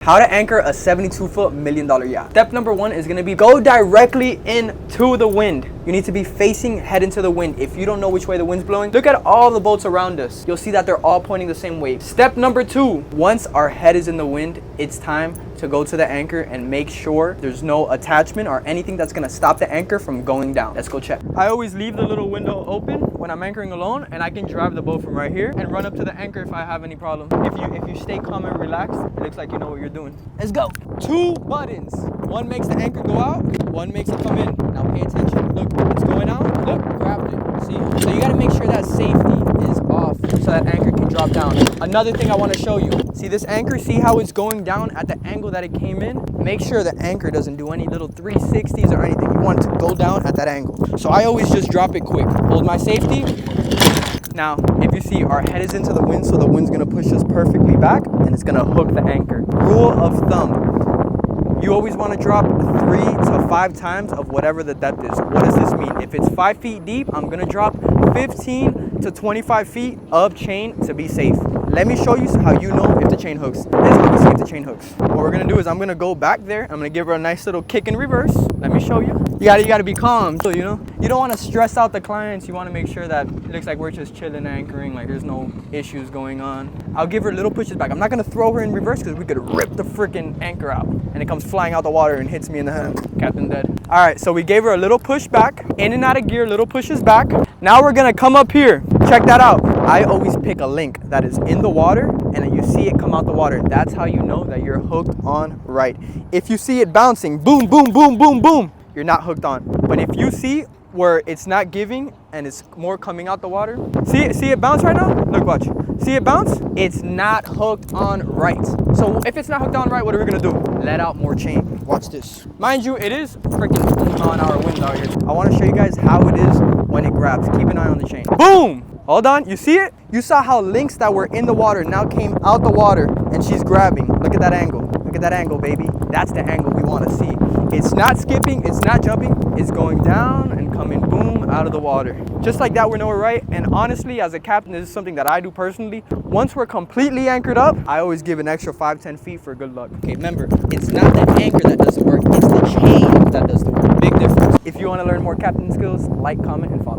How to anchor a 72-foot $1 million yacht. Step number one is gonna be go directly into the wind. You need to be facing head into the wind. If you don't know which way the wind's blowing, look at all the boats around us. You'll see that they're all pointing the same way. Step number two, once our head is in the wind, it's time to go to the anchor and make sure there's no attachment or anything that's gonna stop the anchor from going down. Let's go check. I always leave the little window open when I'm anchoring alone, and I can drive the boat from right here and run up to the anchor if I have any problem. If you stay calm and relaxed, it looks like you know what you're doing. Let's go. Two buttons. One makes the anchor go out, one makes it come in. Now pay attention. Look, it's going out. Look, grabbed it. See? So you gotta make sure that safety is off so that anchor can drop down. Another thing I wanna show you. See this anchor? See how it's going down at the angle that it came in? Make sure the anchor doesn't do any little 360s or anything. You want it to go down at that angle. So I always just drop it quick. Hold my safety. Now, if you see, our head is into the wind, so the wind's gonna push us perfectly back and it's gonna hook the anchor. Rule of thumb, you always wanna drop 3 to 5 times of whatever the depth is. What does this mean? If it's 5 feet deep, I'm gonna drop 15 to 25 feet of chain to be safe. Let me show you how you know if the chain hooks. This is how you see if the chain hooks. What we're gonna do is I'm gonna go back there. I'm gonna give her a nice little kick in reverse. Let me show you. You gotta be calm. So, you know, you don't wanna stress out the clients. You wanna make sure that it looks like we're just chilling anchoring, like there's no issues going on. I'll give her little pushes back. I'm not gonna throw her in reverse because we could rip the freaking anchor out and it comes flying out the water and hits me in the head. Captain dead. All right, so we gave her a little push back, in and out of gear, little pushes back. Now we're gonna come up here. Check that out. I always pick a link that is in the water and then you see it come out the water. That's how you know that you're hooked on right. If you see it bouncing, boom, boom, boom, boom, boom, you're not hooked on. But if you see where it's not giving and it's more coming out the water, see it bounce right now? Look, watch. See it bounce? It's not hooked on right. So if it's not hooked on right, what are we gonna do? Let out more chain. Watch this. Mind you, it is freaking 50-mile-an-hour winds out here. I wanna show you guys how it is when it grabs. Keep an eye on the chain. Boom! Hold on, you see it? You saw how links that were in the water now came out the water and she's grabbing. Look at that angle. Look at that angle, baby. That's the angle we wanna see. It's not skipping, it's not jumping, it's going down and coming boom out of the water. Just like that, we know we're right. And honestly, as a captain, this is something that I do personally. Once we're completely anchored up, I always give an extra 5-10 feet for good luck. Okay, remember, it's not the anchor that does the work, it's the chain that does the work. Big difference. If you wanna learn more captain skills, like, comment, and follow.